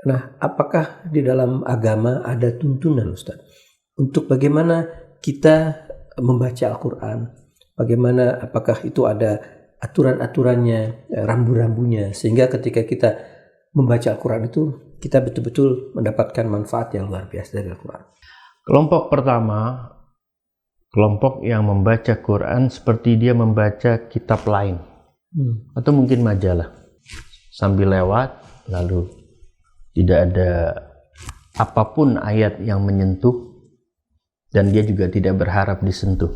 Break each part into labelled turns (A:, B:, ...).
A: Nah, apakah di dalam agama ada tuntunan, Ustaz, untuk bagaimana kita membaca Al-Quran? Bagaimana, apakah itu ada aturan-aturannya, rambu-rambunya, sehingga ketika kita membaca Al-Quran itu kita betul-betul mendapatkan manfaat yang luar biasa dari Al-Quran?
B: Kelompok pertama, kelompok yang membaca Quran seperti dia membaca kitab lain, atau mungkin majalah, sambil lewat lalu tidak ada apapun ayat yang menyentuh dan dia juga tidak berharap disentuh.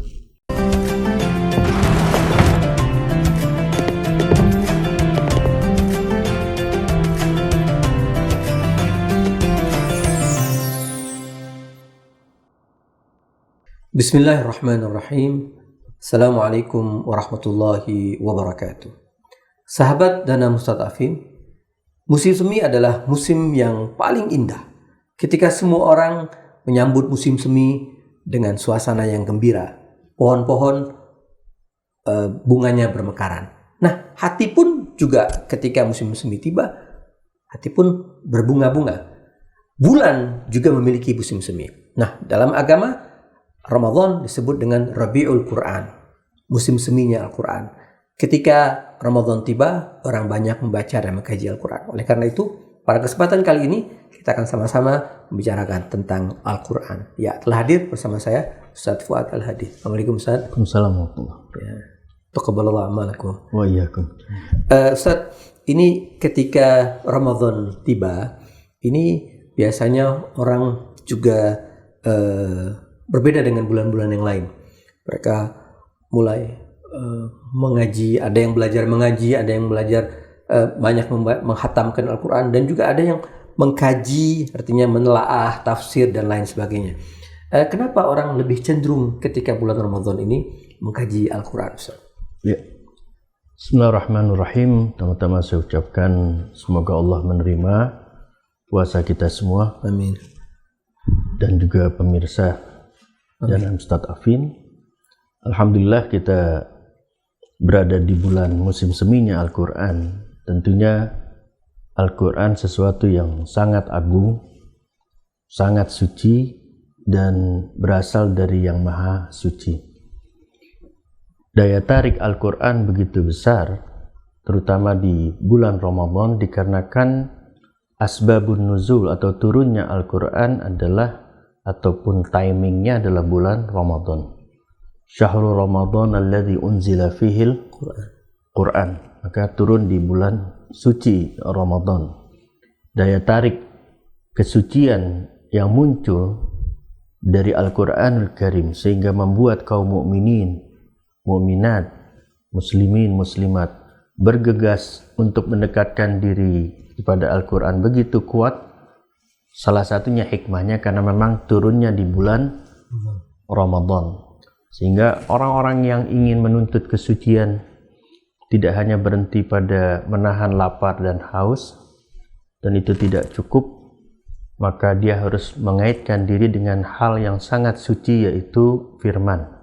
A: Bismillahirrahmanirrahim. Assalamualaikum warahmatullahi wabarakatuh. Sahabat Dana Mustadafin, musim semi adalah musim yang paling indah. Ketika semua orang menyambut musim semi dengan suasana yang gembira, pohon-pohon bunganya bermekaran. Nah, hati pun juga ketika musim semi tiba, hati pun berbunga-bunga. Bulan juga memiliki musim semi. Nah, dalam agama Ramadan disebut dengan Rabiul Quran, musim seminya Al-Quran. Ketika Ramadan tiba, orang banyak membaca dan mengkaji Al-Quran. Oleh karena itu, pada kesempatan kali ini kita akan sama-sama membicarakan tentang Al-Quran. Ya, telah hadir bersama saya Ustaz Fuad Al-Hadi. Assalamualaikum Ustaz.
B: Waalaikumsalam.
A: Ya. Taqabbalallahu amalakum.
B: Wa iyyakum.
A: Ustaz, ini ketika Ramadan tiba, ini biasanya orang juga berbeda dengan bulan-bulan yang lain. Mereka mulai mengaji, ada yang belajar mengaji, ada yang belajar banyak menghatamkan Al-Quran, dan juga ada yang mengkaji, artinya menelaah, tafsir, dan lain sebagainya. Kenapa orang lebih cenderung ketika bulan Ramadan ini mengkaji Al-Quran, Ustaz?
B: Ya. Bismillahirrahmanirrahim. Pertama-tama saya ucapkan semoga Allah menerima puasa kita semua.
A: Amin.
B: Dan juga pemirsa dan Mustadafin. Alhamdulillah kita berada di bulan musim seminya Al-Quran. Tentunya Al-Quran sesuatu yang sangat agung, sangat suci, dan berasal dari yang maha suci. Daya tarik Al-Quran begitu besar, terutama di bulan Ramadan, dikarenakan asbabun nuzul atau turunnya Al-Quran adalah, ataupun timingnya adalah bulan Ramadan. Syahrul Ramadan alladzi unzila fihil Quran. Maka turun di bulan suci Ramadan. Daya tarik kesucian yang muncul dari Al-Quranul Karim sehingga membuat kaum mukminin, mukminat, muslimin, muslimat bergegas untuk mendekatkan diri kepada Al-Quran begitu kuat. Salah satunya hikmahnya karena memang turunnya di bulan Ramadan, sehingga orang-orang yang ingin menuntut kesucian tidak hanya berhenti pada menahan lapar dan haus, dan itu tidak cukup, maka dia harus mengaitkan diri dengan hal yang sangat suci, yaitu firman.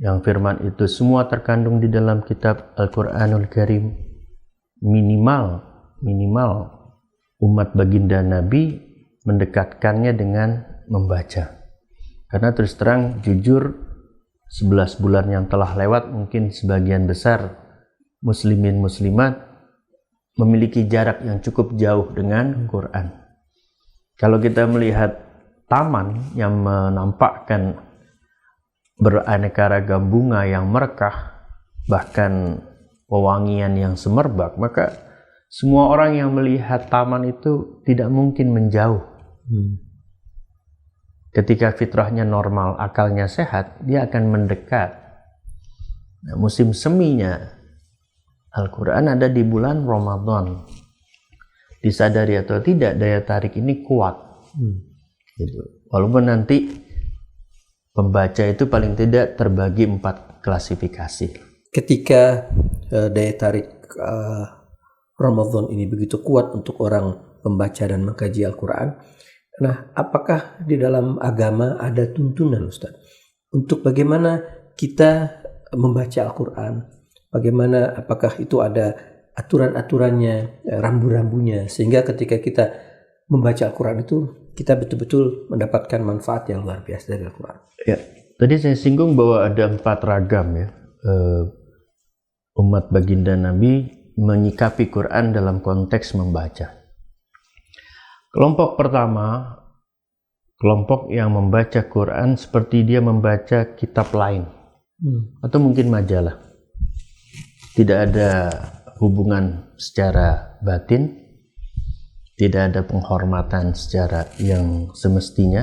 B: Yang firman itu semua terkandung di dalam kitab Al-Quranul Karim. Minimal umat baginda Nabi mendekatkannya dengan membaca. Karena terus terang jujur 11 bulan yang telah lewat, mungkin sebagian besar muslimin muslimat memiliki jarak yang cukup jauh dengan Quran. Kalau kita melihat taman yang menampakkan beraneka ragam bunga yang merekah, bahkan pewangian yang semerbak, maka semua orang yang melihat taman itu tidak mungkin menjauh. Ketika fitrahnya normal, akalnya sehat, dia akan mendekat. Nah, musim seminya Al-Quran ada di bulan Ramadan. Disadari atau tidak, daya tarik ini kuat. Gitu. Walaupun nanti pembaca itu paling tidak terbagi 4 klasifikasi.
A: Ketika daya tarik Ramadan ini begitu kuat untuk orang membaca dan mengkaji Al-Quran, nah, apakah di dalam agama ada tuntunan, Ustaz, untuk bagaimana kita membaca Al-Quran? Bagaimana, apakah itu ada aturan-aturannya, rambu-rambunya, sehingga ketika kita membaca Al-Quran itu kita betul-betul mendapatkan manfaat yang luar biasa dari Al-Quran.
B: Ya, tadi saya singgung bahwa ada 4 ragam ya umat baginda Nabi menyikapi Quran dalam konteks membaca. Kelompok pertama, kelompok yang membaca Quran seperti dia membaca kitab lain atau mungkin majalah. Tidak ada hubungan secara batin, tidak ada penghormatan secara yang semestinya.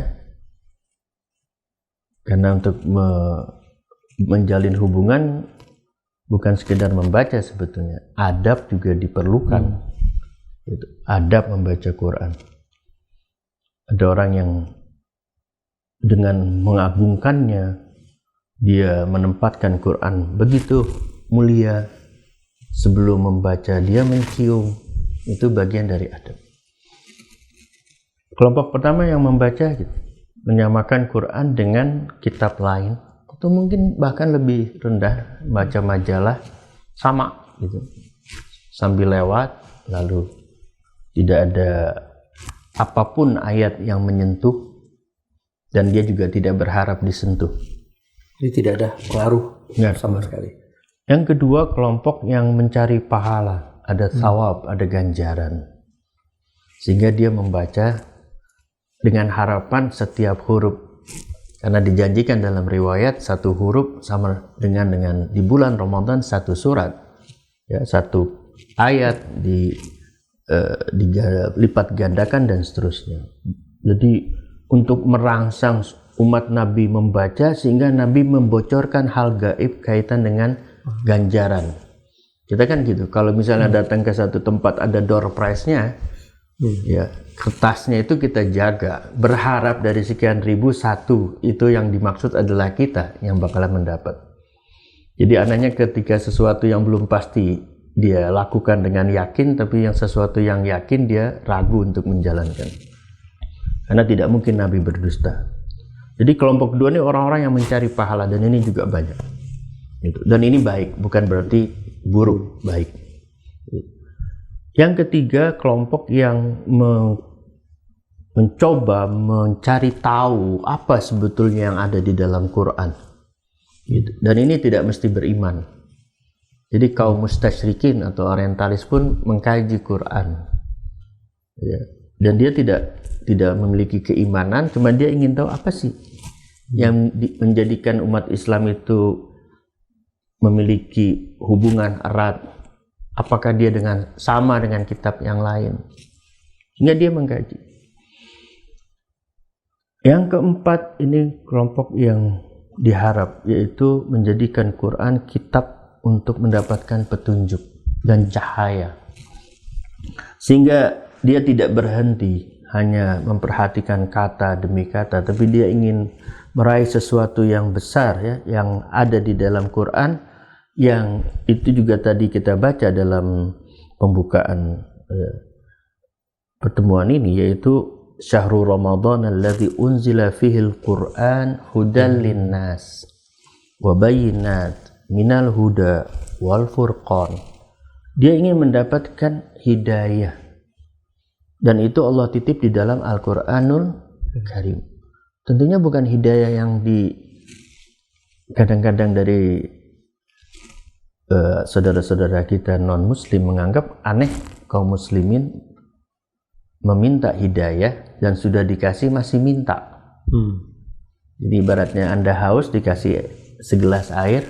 B: Karena untuk menjalin hubungan bukan sekedar membaca sebetulnya, adab juga diperlukan. Adab membaca Quran. Ada orang yang dengan mengagungkannya, dia menempatkan Quran begitu mulia. Sebelum membaca dia mencium, itu bagian dari adab. Kelompok pertama yang membaca gitu, menyamakan Quran dengan kitab lain, atau mungkin bahkan lebih rendah, baca majalah sama gitu, sambil lewat, lalu tidak ada apapun ayat yang menyentuh, dan dia juga tidak berharap disentuh.
A: Jadi tidak ada pengaruh sama sekali.
B: Yang kedua, kelompok yang mencari pahala, ada thawab, ada ganjaran, sehingga dia membaca dengan harapan setiap huruf, karena dijanjikan dalam riwayat 1 huruf sama dengan di bulan Ramadan 1 surat, ya, 1 ayat dilipat gandakan dan seterusnya. Jadi untuk merangsang umat Nabi membaca, sehingga Nabi membocorkan hal gaib kaitan dengan ganjaran. Kita kan gitu, kalau misalnya datang ke satu tempat ada door prize-nya, ya kertasnya itu kita jaga, berharap dari sekian ribu 1, itu yang dimaksud adalah kita yang bakalan mendapat. Jadi anehnya ketika sesuatu yang belum pasti dia lakukan dengan yakin, tapi yang sesuatu yang yakin dia ragu untuk menjalankan, karena tidak mungkin Nabi berdusta. Jadi kelompok kedua ini orang-orang yang mencari pahala, dan ini juga banyak. Dan ini baik, bukan berarti buruk, baik. Yang ketiga, kelompok yang mencoba mencari tahu apa sebetulnya yang ada di dalam Quran. Dan ini tidak mesti beriman. Jadi kaum mustasyrikin atau orientalis pun mengkaji Quran. Dan dia tidak memiliki keimanan, cuma dia ingin tahu apa sih yang menjadikan umat Islam itu memiliki hubungan erat, apakah dia sama dengan kitab yang lain, sehingga dia mengkaji. Yang keempat, ini kelompok yang diharap, yaitu menjadikan Quran kitab untuk mendapatkan petunjuk dan cahaya, sehingga dia tidak berhenti hanya memperhatikan kata demi kata, tapi dia ingin meraih sesuatu yang besar, ya, yang ada di dalam Quran, yang itu juga tadi kita baca dalam pembukaan pertemuan ini, yaitu Syahrul Ramadan alladzi unzila fihil Qur'an hudan linnas wa bayyinat minal huda wal furqan. Dia ingin mendapatkan hidayah, dan itu Allah titip di dalam Al-Qur'anul Karim. Tentunya bukan hidayah yang kadang-kadang dari saudara-saudara kita non-muslim menganggap aneh kaum muslimin meminta hidayah dan sudah dikasih masih minta. Jadi ibaratnya Anda haus dikasih segelas air,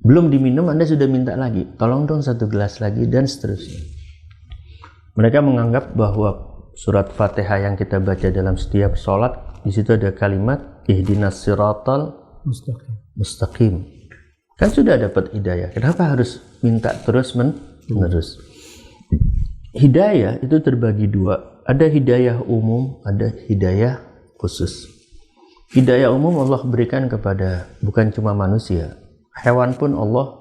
B: belum diminum Anda sudah minta lagi, tolong dong 1 gelas lagi, dan seterusnya. Mereka menganggap bahwa surat Fatihah yang kita baca dalam setiap sholat, di situ ada kalimat ihdinas siratal mustaqim. Kan sudah dapat hidayah, kenapa harus minta terus menerus? Hidayah itu terbagi 2, ada hidayah umum, ada hidayah khusus. Hidayah umum Allah berikan kepada bukan cuma manusia, hewan pun Allah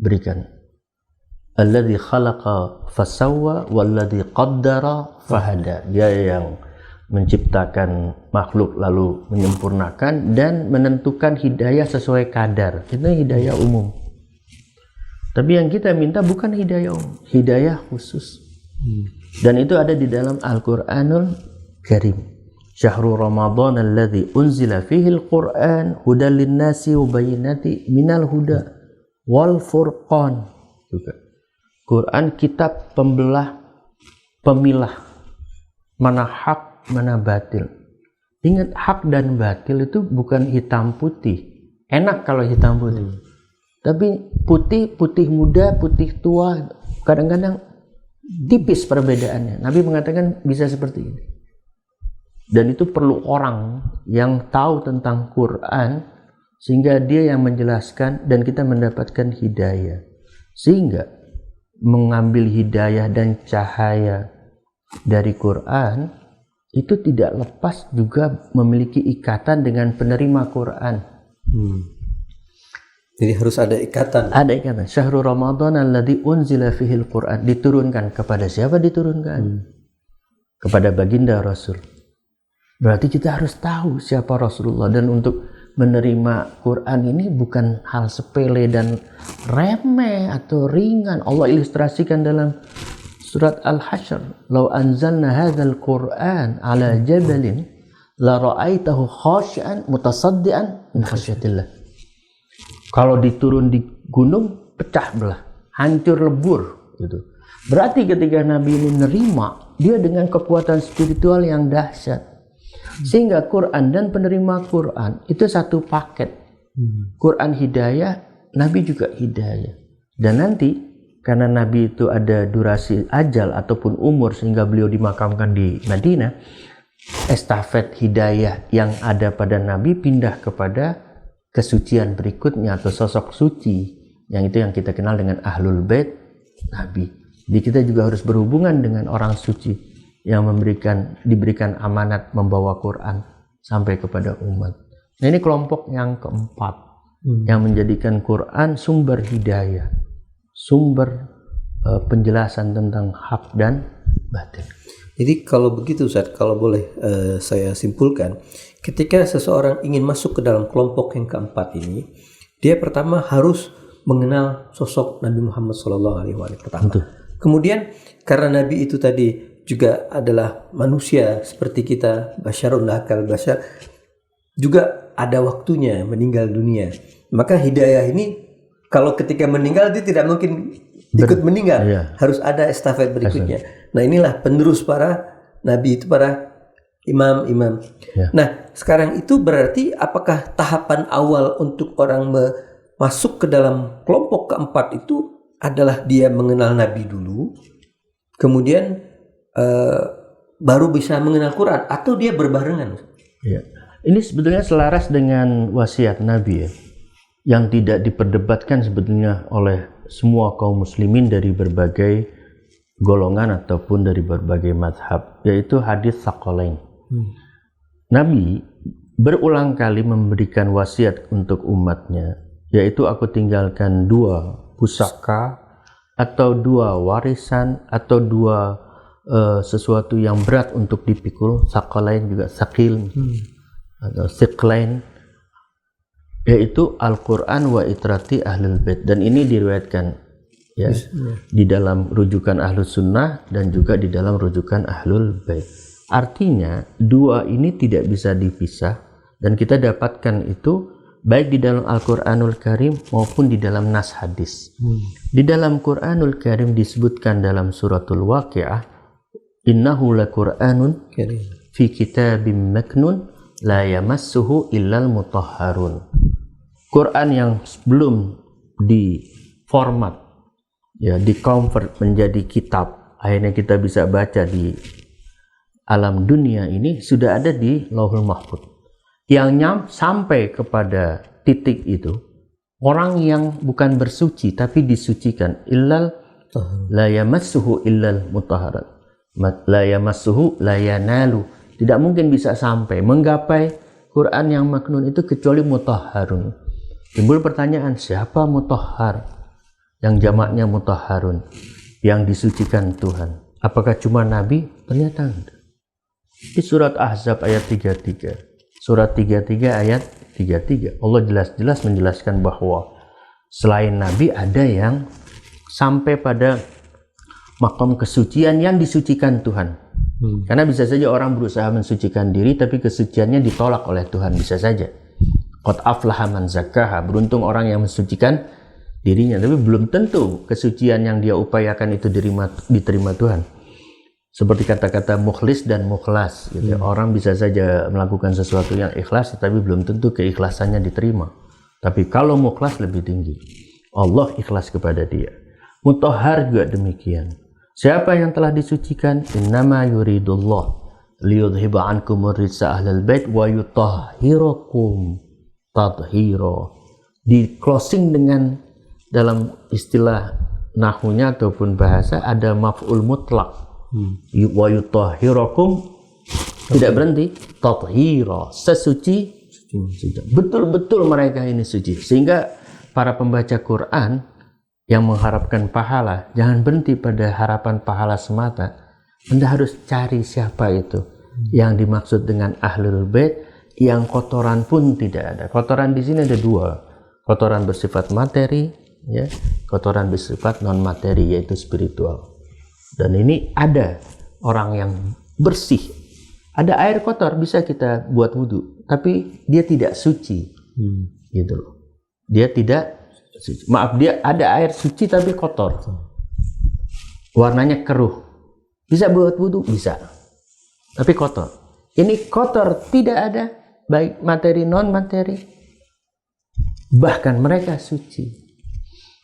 B: berikan. Alladzi khalaqa fasawwa walladzi qaddara fahada. Dia yang menciptakan makhluk lalu menyempurnakan dan menentukan hidayah sesuai kadar. Itu hidayah umum. Tapi yang kita minta bukan hidayah umum, hidayah khusus. Dan itu ada di dalam Al-Qur'anul Karim. Syahrul Ramadan alladzi unzila fihi al-Qur'an hudal lin-nasi wa bayyinati minal huda wal furqan. Juga Quran kitab pemilah mana hak mana batil. Ingat, hak dan batil itu bukan hitam putih. Enak kalau hitam putih. Tapi putih muda, putih tua, kadang-kadang tipis perbedaannya. Nabi mengatakan bisa seperti ini. Dan itu perlu orang yang tahu tentang Quran sehingga dia yang menjelaskan dan kita mendapatkan hidayah. Sehingga mengambil hidayah dan cahaya dari Quran itu tidak lepas juga memiliki ikatan dengan penerima Quran.
A: Jadi harus ada ikatan.
B: Ada ikatan. Syahrul Ramadan alladzi unzila fihil Quran. Diturunkan kepada siapa diturunkan? Kepada baginda Rasul. Berarti kita harus tahu siapa Rasulullah, dan untuk menerima Quran ini bukan hal sepele dan remeh atau ringan. Allah ilustrasikan dalam surat Al-Hasyr, "Lau anzalna hadzal Qur'an 'ala jabalin la ra'aitahu khashi'an mutasaddian min khasyatillah." Kalau diturun di gunung pecah belah, hancur lebur gitu. Berarti ketika Nabi ini menerima, dia dengan kekuatan spiritual yang dahsyat. Sehingga Quran dan penerima Quran itu satu paket. Quran hidayah, Nabi juga hidayah. Dan nanti karena Nabi itu ada durasi ajal ataupun umur sehingga beliau dimakamkan di Madinah, estafet hidayah yang ada pada Nabi pindah kepada kesucian berikutnya atau sosok suci, yang itu yang kita kenal dengan Ahlul Bait Nabi. Jadi kita juga harus berhubungan dengan orang suci yang diberikan amanat membawa Quran sampai kepada umat. Nah, ini kelompok yang keempat yang menjadikan Quran sumber hidayah, sumber penjelasan tentang hak dan batil.
A: Jadi kalau begitu Ustaz, kalau boleh saya simpulkan, ketika seseorang ingin masuk ke dalam kelompok yang keempat ini, dia pertama harus mengenal sosok Nabi Muhammad SAW pertama. Kemudian karena Nabi itu tadi juga adalah manusia seperti kita, basyarun lakal basyar, juga ada waktunya meninggal dunia. Maka hidayah ini kalau ketika meninggal dia tidak mungkin ikut meninggal, harus ada estafet berikutnya. Nah, inilah penerus para nabi itu, para imam-imam. Nah, sekarang itu berarti apakah tahapan awal untuk orang masuk ke dalam kelompok keempat itu adalah dia mengenal Nabi dulu, kemudian baru bisa mengenal Quran, atau dia berbarengan?
B: Ya. Ini sebetulnya selaras dengan wasiat Nabi ya, yang tidak diperdebatkan sebetulnya oleh semua kaum muslimin dari berbagai golongan ataupun dari berbagai mazhab, yaitu hadis Tsaqalain. Nabi berulang kali memberikan wasiat untuk umatnya, yaitu aku tinggalkan 2 pusaka atau 2 warisan atau 2 sesuatu yang berat untuk dipikul. Tsaqalain juga sakil atau siqlain, yaitu Al-Quran wa itrati ahlul bait. Dan ini diriwayatkan ya, di dalam rujukan Ahlus Sunnah dan juga di dalam rujukan Ahlul Bait. Artinya 2 ini tidak bisa dipisah, dan kita dapatkan itu baik di dalam Al-Quranul Karim maupun di dalam nas hadis. Di dalam Quranul Karim disebutkan dalam suratul Waqiah, innahu laqur'anun fi kitabim maknun la yamassuhu illal mutahharun. Quran yang belum diformat ya, di-convert menjadi kitab, akhirnya kita bisa baca di alam dunia ini, sudah ada di Lauhul Mahfuz. Yang sampai kepada titik itu orang yang bukan bersuci tapi disucikan, illal la yamassuhu illal mutahharat, la yamassuhu la yanalu, tidak mungkin bisa sampai menggapai Quran yang maknun itu kecuali mutahharun. Timbul pertanyaan, siapa mutahhar? Yang jamaknya mutahharun, yang disucikan Tuhan. Apakah cuma Nabi? Ternyata enggak. Di surat Ahzab ayat 33, surat 33 ayat 33, Allah jelas-jelas menjelaskan bahwa selain Nabi ada yang sampai pada makom kesucian yang disucikan Tuhan. Karena bisa saja orang berusaha mensucikan diri tapi kesuciannya ditolak oleh Tuhan, bisa saja. Qad aflaha man zakkaha, beruntung orang yang mensucikan dirinya, tapi belum tentu kesucian yang dia upayakan itu diterima Tuhan. Seperti kata-kata mukhlis dan mukhlas gitu. Orang bisa saja melakukan sesuatu yang ikhlas tapi belum tentu keikhlasannya diterima. Tapi kalau mukhlas lebih tinggi, Allah ikhlas kepada dia. Mutahhar juga demikian. Siapa yang telah disucikan, innama yuridullah liyudhiba ankumur rijsa ahlal bait wa yutahhirakum tathira. Di closing dengan, dalam istilah nahwunya ataupun bahasa, ada maf'ul mutlak. Wa yutahhirakum, tidak berhenti, tathira, sesuci. Betul-betul mereka ini suci. Sehingga para pembaca Quran yang mengharapkan pahala, jangan berhenti pada harapan pahala semata. Anda harus cari siapa itu yang dimaksud dengan ahlul bait, yang kotoran pun tidak ada. Kotoran di sini ada dua, kotoran bersifat materi, ya, kotoran bersifat non materi, yaitu spiritual. Dan ini ada orang yang bersih. Ada air kotor bisa kita buat wudhu, tapi dia tidak suci, gitu loh. Dia tidak suci. Maaf, dia ada air suci tapi kotor, warnanya keruh, bisa buat wudhu, bisa, tapi kotor. Ini kotor, tidak ada baik materi non materi, bahkan mereka suci.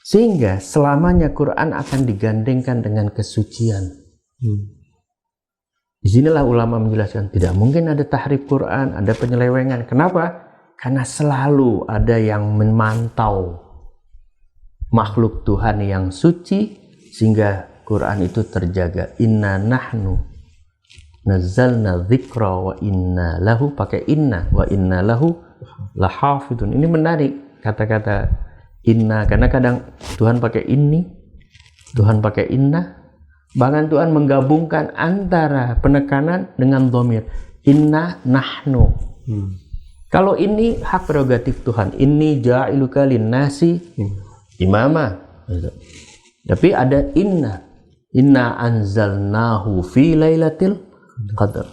B: Sehingga selamanya Quran akan digandengkan dengan kesucian. Disinilah ulama menjelaskan tidak mungkin ada tahrif Quran, ada penyelewengan. Kenapa? Karena selalu ada yang memantau makhluk Tuhan yang suci, sehingga Quran itu terjaga. Inna nahnu nazzalna dzikra wa inna lahu, pakai inna, wa inna lahu lahafidun. Ini menarik kata-kata inna, karena kadang Tuhan pakai inni, Tuhan pakai inna, bahkan Tuhan menggabungkan antara penekanan dengan dhamir. Inna nahnu. Kalau ini hak prerogatif Tuhan, inni ja'iluka linnasi imama. Tapi ada inna anzalnahu fi lailatul qadar.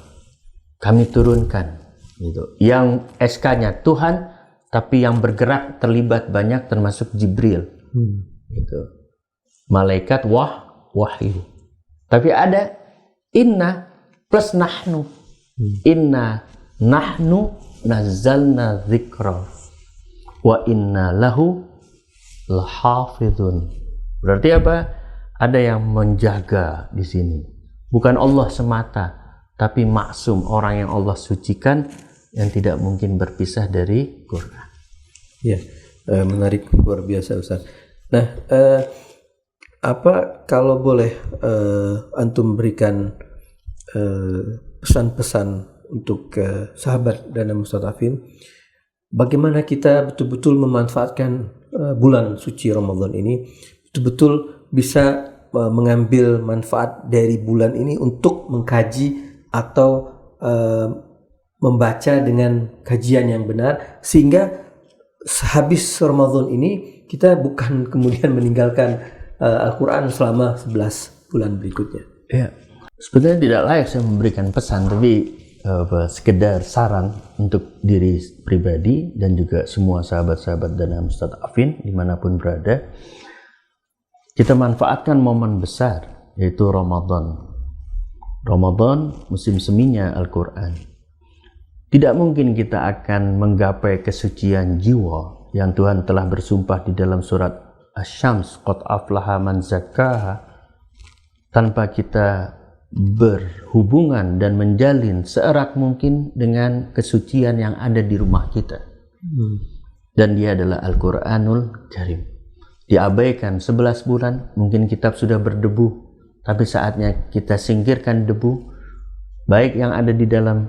B: Kami turunkan gitu. Yang SK-nya Tuhan, tapi yang bergerak terlibat banyak, termasuk Jibril. Gitu. Malaikat wahyu. Tapi ada inna plus nahnu. Inna nahnu nazzalna dzikra wa inna lahu lahafidun. Berarti apa? Ada yang menjaga di sini. Bukan Allah semata, tapi maksum, orang yang Allah sucikan, yang tidak mungkin berpisah dari Quran.
A: Ya, menarik, luar biasa Ustaz. Nah, apa kalau boleh antum berikan pesan-pesan untuk sahabat dan mustadafin, bagaimana kita betul-betul memanfaatkan bulan suci Ramadan ini, betul-betul bisa mengambil manfaat dari bulan ini untuk mengkaji atau membaca dengan kajian yang benar, sehingga habis Ramadan ini kita bukan kemudian meninggalkan Al-Quran selama 11 bulan berikutnya.
B: Ya, sebenarnya tidak layak saya memberikan pesan, tapi sekedar saran untuk diri pribadi dan juga semua sahabat-sahabat dan mustadafin dimanapun berada. Kita manfaatkan momen besar, yaitu Ramadan. Ramadan musim seminya Al-Quran. Tidak mungkin kita akan menggapai kesucian jiwa yang Tuhan telah bersumpah di dalam surat Asy-Syams, qad aflaha man zakkaha, tanpa kita berhubungan dan menjalin seerat mungkin dengan kesucian yang ada di rumah kita. Dan dia adalah Al-Quranul Karim. Diabaikan 11 bulan, mungkin kitab sudah berdebu, tapi saatnya kita singkirkan debu, baik yang ada di dalam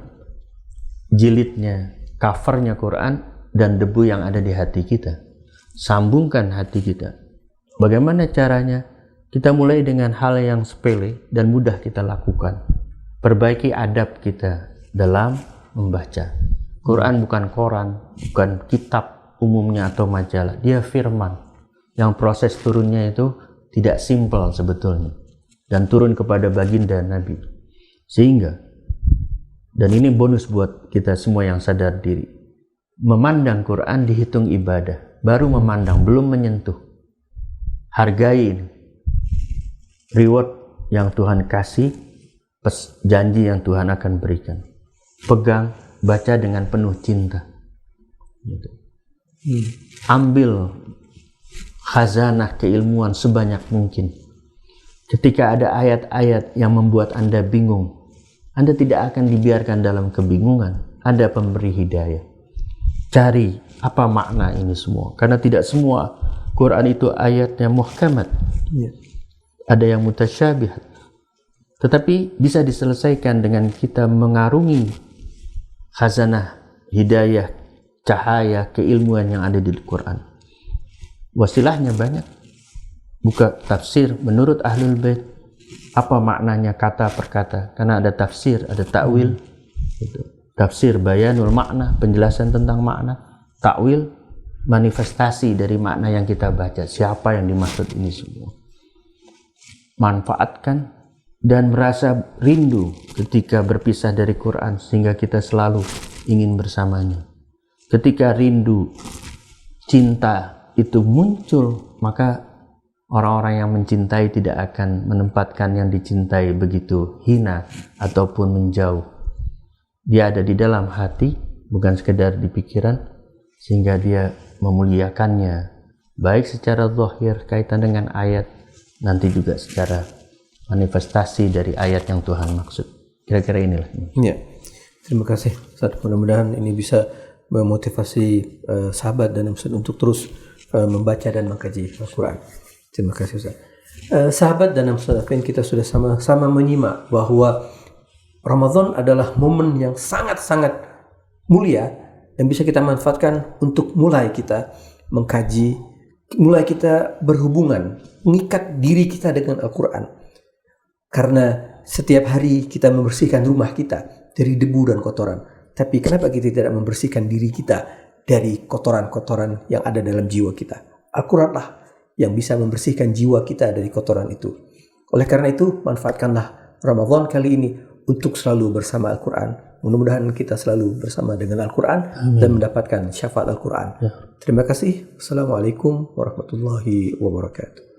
B: jilidnya, covernya Quran, dan debu yang ada di hati kita. Sambungkan hati kita. Bagaimana caranya? Kita mulai dengan hal yang sepele dan mudah kita lakukan. Perbaiki adab kita dalam membaca. Quran bukan koran, bukan kitab umumnya atau majalah. Dia firman. Yang proses turunnya itu tidak simpel sebetulnya. dan turun kepada baginda Nabi. Sehingga, dan ini bonus buat kita semua yang sadar diri, memandang Quran dihitung ibadah, baru memandang, belum menyentuh. Hargai ini, reward yang Tuhan kasih, janji yang Tuhan akan berikan. Pegang, baca dengan penuh cinta. Gitu. Ambil khazanah keilmuan sebanyak mungkin. Ketika ada ayat-ayat yang membuat Anda bingung, Anda tidak akan dibiarkan dalam kebingungan. Ada pemberi hidayah. Cari apa makna ini semua. Karena tidak semua Quran itu ayatnya muhkamat. Ada yang mutasyabihat. Tetapi bisa diselesaikan dengan kita mengarungi khazanah hidayah, cahaya, keilmuan yang ada di Quran. Wasilahnya banyak. Buka tafsir menurut Ahlul Bait. Apa maknanya kata per kata? Karena ada tafsir, ada ta'wil. Tafsir bayanul makna, penjelasan tentang makna. Ta'wil, manifestasi dari makna yang kita baca. Siapa yang dimaksud ini semua? Manfaatkan dan merasa rindu ketika berpisah dari Quran sehingga kita selalu ingin bersamanya. Ketika rindu, cinta itu muncul, maka orang-orang yang mencintai tidak akan menempatkan yang dicintai begitu hina ataupun menjauh. Dia ada di dalam hati, bukan sekedar di pikiran, sehingga dia memuliakannya, baik secara zahir kaitan dengan ayat, nanti juga secara manifestasi dari ayat yang Tuhan maksud. Kira-kira inilah.
A: Ya, terima kasih Ustaz. Mudah-mudahan ini bisa memotivasi sahabat dan Ustaz untuk terus membaca dan mengkaji Al-Quran. Terima kasih Ustaz. Sahabat dan Ustaz Afin, kita sudah sama-sama menyimak bahwa Ramadan adalah momen yang sangat-sangat mulia yang bisa kita manfaatkan untuk mulai kita mengkaji, mulai kita berhubungan, mengikat diri kita dengan Al-Quran. Karena setiap hari kita membersihkan rumah kita dari debu dan kotoran. Tapi kenapa kita tidak membersihkan diri kita dari kotoran-kotoran yang ada dalam jiwa kita? Al-Quran lah yang bisa membersihkan jiwa kita dari kotoran itu. Oleh karena itu, manfaatkanlah Ramadan kali ini untuk selalu bersama Al-Quran. Mudah-mudahan kita selalu bersama dengan Al-Quran dan mendapatkan syafaat Al-Quran. Terima kasih. Assalamualaikum warahmatullahi wabarakatuh.